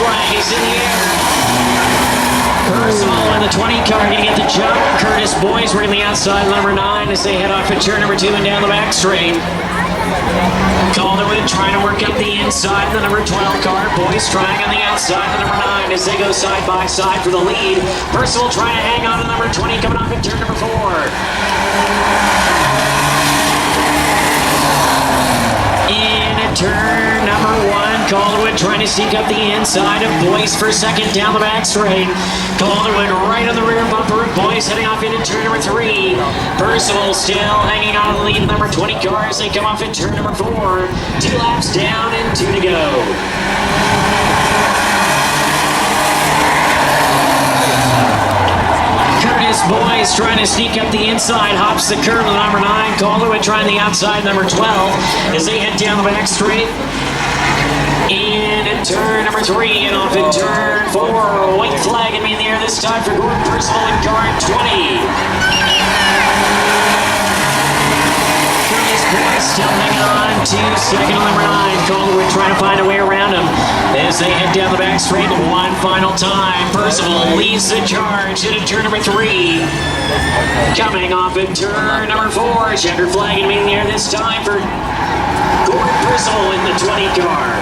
flag is in the air. Personal on the 20 car, gonna get the jump. Curtis Boyce working the outside, number 9, as they head off at turn number 2 and down the back straight. Calderwood trying to work up the inside, the number 12 car. Boyce trying on the outside, the number 9, as they go side by side for the lead. Percival trying to hang on to number 20, coming off at turn number 4. In at turn number 1, Calderwood trying to sneak up the inside of Boyce for second down the back straight. Calderwood right on the rear bumper of Boyce heading off into turn number 3. Percival still hanging on to the lead, number 20 car as they come off at turn number 4. 2 laps down and 2 to go. Boyce trying to sneak up the inside, hops the curve with number 9. Calderwood trying the outside, number 12, as they head down the back straight. In at turn number 3 and off at turn 4. White flag in the air this time for Gordon Percival in car 20. Still hanging on to second number 9. Calderwood trying to find a way around him as they head down the back straight one final time. Percival leads the charge into turn number 3. Coming off at turn number 4. Checkered flag in the air this time for Gordon Percival in the 20 car.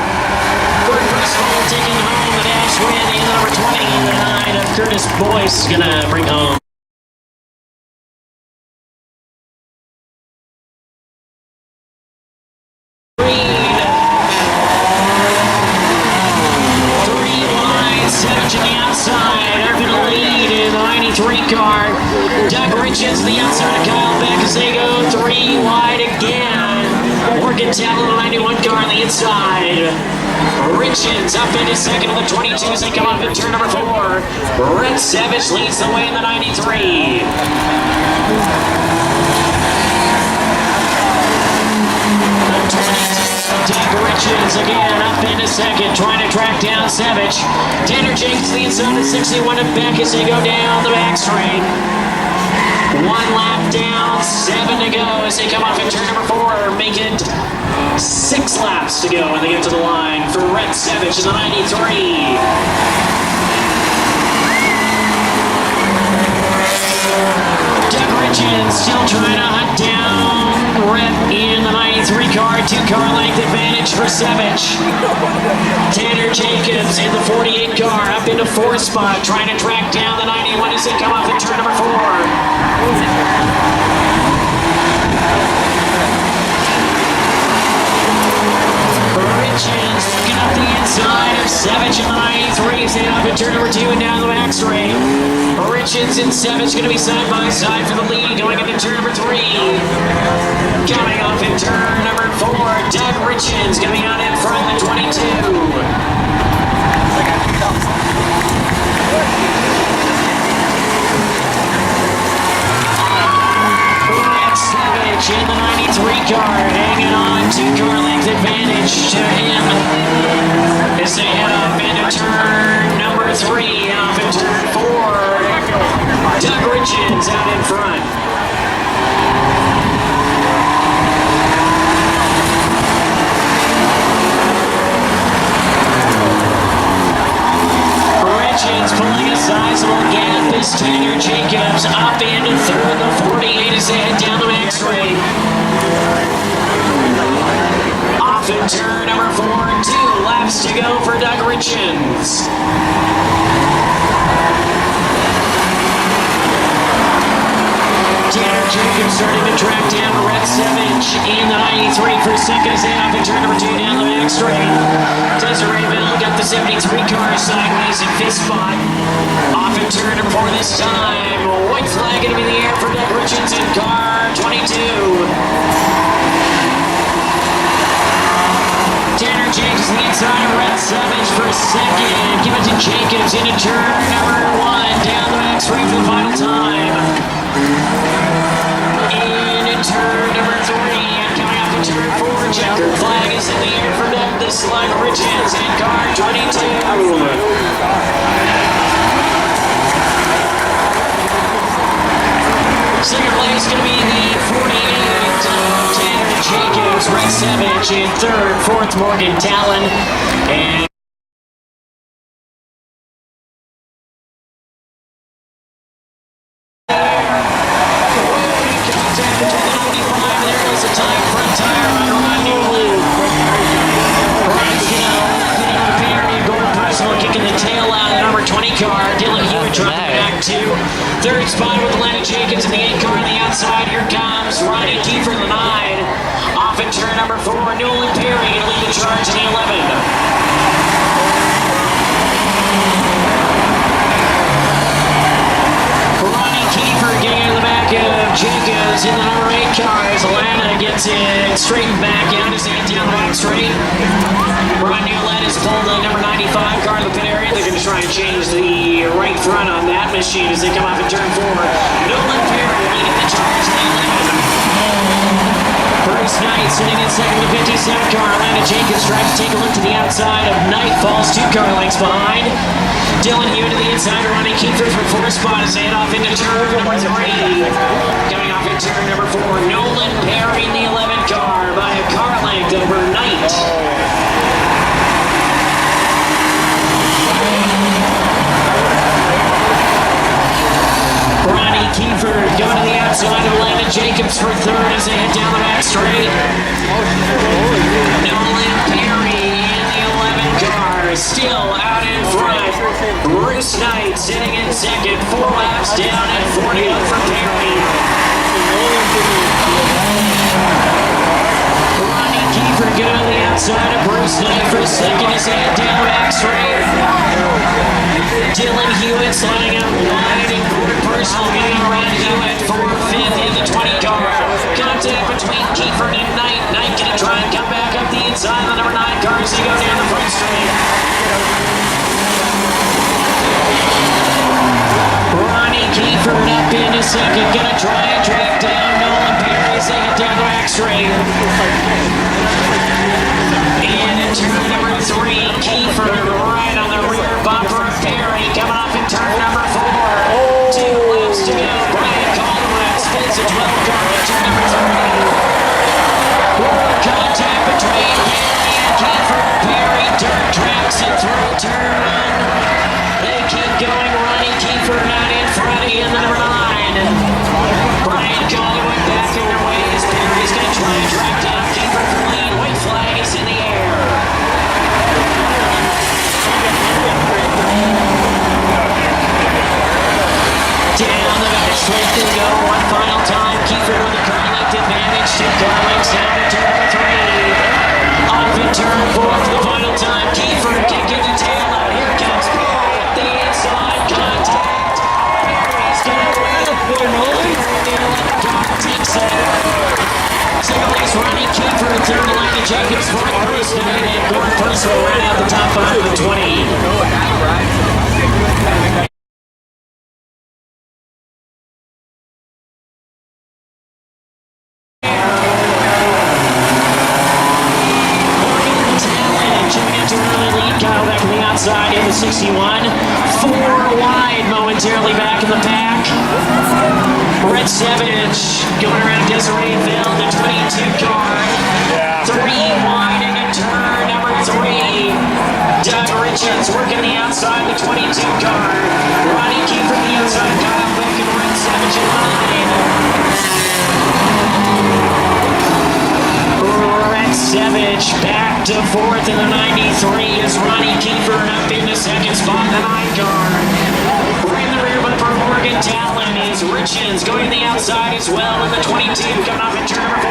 Gordon Percival taking home the dash win in the number 20. The 9 of Curtis Boyce gonna bring home. Car. Doug Richards the outside of Kyle Beck as they go 3 wide again. Morgan Tavel the 91 car on the inside. Richards up into second on the 22 as they come up in turn number 4. Brett Savage leads the way in the 93. Doug Richards again up into second, trying to track down Savage. Tanner Jenkins the inside of 61 of Beck as they go down the back straight. 1 lap down, 7 to go as they come off at turn number 4. Make it 6 laps to go when they get to the line for Brett Savage in the 93. Doug Richards still trying to hunt down Brett in the 93 car. 2 car length advantage for Savage. Tanner Jacobs in the 48 car up into 4th spot, trying to track down the 91 as they come off at turn number 4. Richards looking up the inside of Savage in the 93 as they head off at turn number 2 and down the back straight. Richards and Savage going to be side by side for the lead going into turn number 3. Coming off in turn number 4, Doug Richards coming out in front of the 22. Brett Savage in the 93 car, hanging on to car length advantage to him as they head up into turn number 3 and off in turn 4. Doug Richards out in front. Richards pulling a sizable gap as Tanner Jacobs up into third, the 48 as they head down the back straight. Off in turn number 4, 2 laps to go for Doug Richards. Tanner Jacobs starting to track down Brett Savage in the 93 for second as they off in turn number 2 down the back straight. Desereeville got the 73 car sideways in 5th spot. Off in turn number 4 this time. White flag going to be in the air for Doug Richards in car 22. Tanner Jacobs the inside of Brett Savage for second. Give it to Jacobs into turn number 1 down the back straight for the final time. In turn number 3 and coming up to turn 4, checkered flag is in the air for Doug the Slug Richards in car 22. Second place going to be the 48 Tanner Jacobs, Brett Savage in third, fourth Morgan Talon, and dropping back to third spot with Atlanta Jacobs in the 8 car on the outside. Here comes Ronnie Kiefer in the 9. Off in turn number 4, Nolan Perry going to lead the charge in the 11. Kiefer getting in the back of Jacobs in the number 8 cars. Atlanta gets it straightened back out as they get down the back straight. Ron Newland has pulled the number 95 car in the pit area. They're going to try and change the right front on that machine as they come off in turn 4. Nolan Perry leading the charge in the 11. Bruce Knight sitting in second with 57 car. Atlanta Jacobs tries to take a look to the outside of Knight, falls 2 car lengths behind. Dylan Hewitt to the inside, Ronnie Kiefer for 4th spot as they head off into turn number 3. Coming off in turn number 4, Nolan Perry in the 11 car by a car length over Knight. Ronnie Kiefer going to the outside of Atlanta Jacobs for 3rd as they head down the back straight. Nolan Perry in the 11 car, still out in front. Bruce Knight sitting in second, 4 laps down at 40 up for Perry. Ronnie Kiefer going to the outside of Bruce Knight for second as they head down the back straight. Dylan Hewitt sliding out wide in quarter personal, getting around Hewitt for 5th in the 20 car. Contact between Kiefer and Knight. Knight going to try and come back up the inside of the number 9 car as they go down the front straight. Ronnie Kiefer up into second, going to try and track down Nolan Perry as they get down the back straight. And in turn number 3, Kiefer right on the rear bumper of Perry, coming off in turn number 4. 2 laps to go. Brian Caldwell spins a 12 car in turn number 3. Contact between Perry and Kiefer. Perry dirt tracks it through turn 1. They keep going. Ronnie Kiefer not in front in the number 9. Brian Caldwell back in their ways. Perry's going to try and track down Kiefer for lead. White flag is in the air. Down the back straight they go. One final time. Kiefer with a car length advantage. 2 car lengths down to turn number 3. Off in turn 4 for the final time. Kiefer can get the tail out. Here comes Perry at the inside. Contact. Perry's going to win. Takes it. Second place, Ronnie Kiefer. Third, Atlanta Jacobs. Fourth, Bruce Knight. And Gordon Percival right out the top 5 of the 20. Outside in the 61, 4 wide momentarily back in the pack. Brett Savage going around Desireeville, the 22 car. 3 wide into turn number 3. Doug Richards working the outside, the 22 car. Ronnie Kiefer the outside, Kyle Beck and Brett Savage in line. Brett Savage back to 4th in the 93 as Ronnie Kiefer up into 2nd spot in the 9 car. Right in the rear bumper, Morgan Talon is Richards going to the outside as well in the 22, coming off in turn number 4.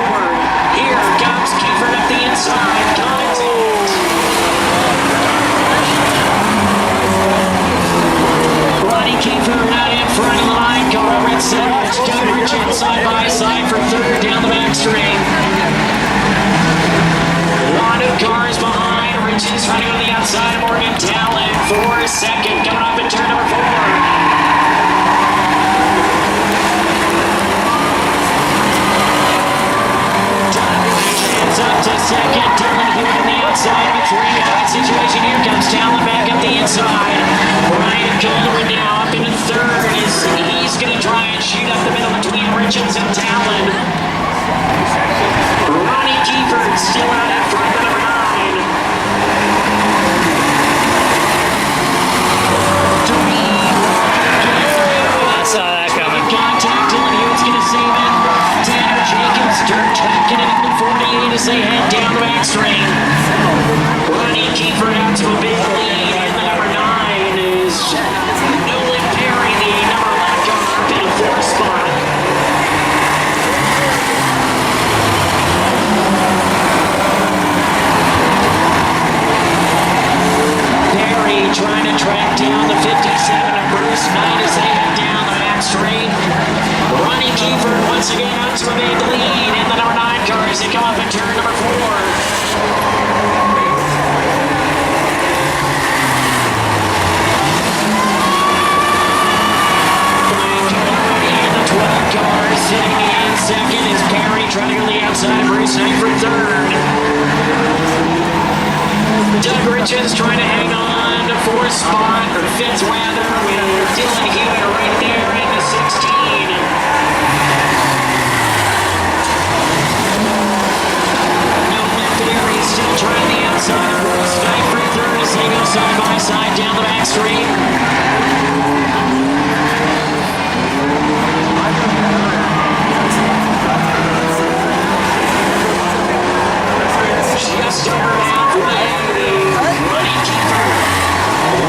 Here comes Kiefer up the inside. Contact. Ronnie Kiefer out in front of the 9 car. Brett Savage, Doug Richards side by side for 3rd down the back straight. 1 cars behind. Richards trying to go to the outside of Morgan Talon for 2nd, coming up in turn number 4. Doug Richards up to 2nd. Dylan Hewitt on the outside with 3 wide situation. Here comes Talon back up the inside. Brian Caldwell now up into 3rd. He's going to try and shoot up the middle between Richards and Talon. Ronnie Kiefer still out in front of number 9. I saw that coming. Contact, Dylan Hewitt's going to save it. Tanner Jacobs dirt tracking it into 48 as they head down the back straight. Ronnie Kiefer out to a big lead, and the number 9 is Nolan Perry. Snake for third. Doug Richards trying to hang on to fourth spot, or fifth rather, with Dylan Hewitt right there in the 16. Nolan Berry still trying the outside. Snake for third as they go side by side down the back straight. Just over halfway, Ronnie Keefer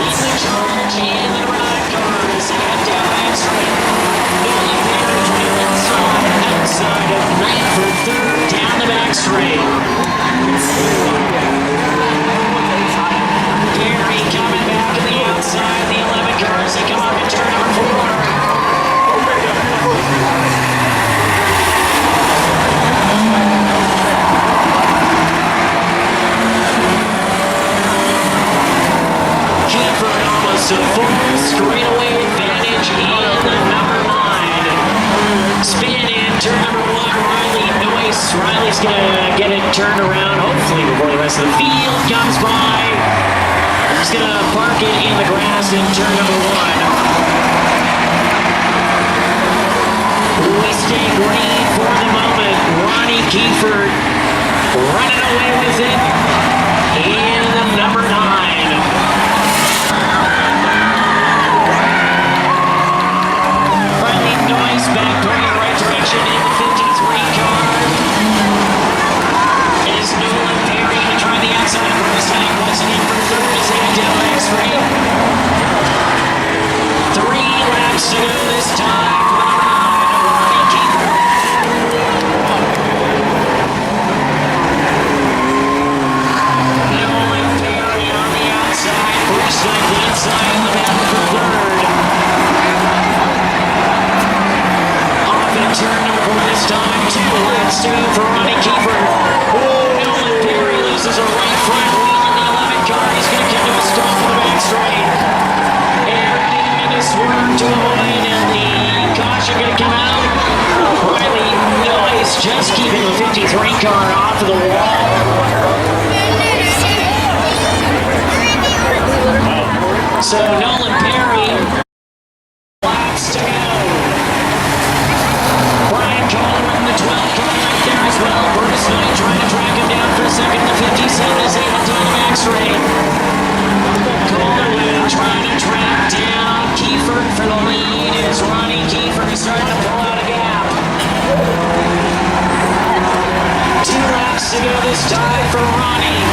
leads the charge in the right car as they head down that straight. Nolan Berry trailing outside of Knight for third down the back straight. Berry coming back to the outside of the 11 cars. They come up in turn number 4. A full straightaway advantage in the number 9. Spin in turn number 1, Riley Noyce. Riley's going to get it turned around, hopefully, before the rest of the field comes by. He's going to park it in the grass in turn number 1. We stay green for the moment. Ronnie Kiefer running away with it in the number 9. Back going the right direction in the 53 car. Is Nolan Berry going to try the outside of the snake? Once again for third as they head down back straight. 3 laps to go this time for Ronnie Keefer. Nolan Berry on the outside. First like the inside in the back for third. Turn number 4 this time, 2 laps to go for Ronnie Keefer. Nolan Berry loses a right front wheel in the 11 car. He's going to come to a stop on the back straight. And ready to make a swerve to avoid, and the caution going to come out. Riley Noyce just keeping the 53 car off of the wall. So Nolan Berry, laps to go. Bruce Knight trying to track him down for a second. The 57 is able to the back straight. Coleman trying to track down Kiefer for the lead as Ronnie Kiefer is starting to pull out a gap. 2 laps to go this time for Ronnie.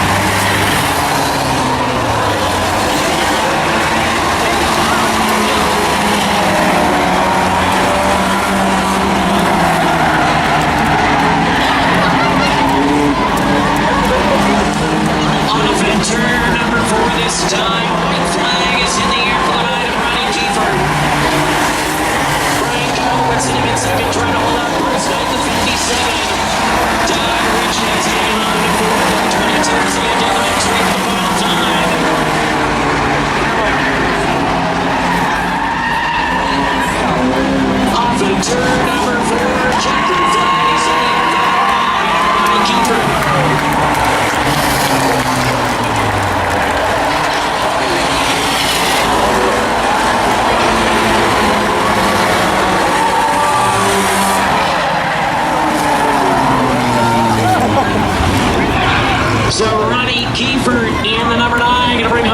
Turn number 4 this time. White flag is in the air for the night of Ronnie Keefer. Brian Cole sitting in second, trying to hold up Bruce Knight, the 57. Doug Richards hanging on to 4th, 22 as they get down the back straight for the final time. Off of turn number 4, Keefer flies in the air for Ronnie Keefer. So Ronnie Kiefer in the number 9, going to bring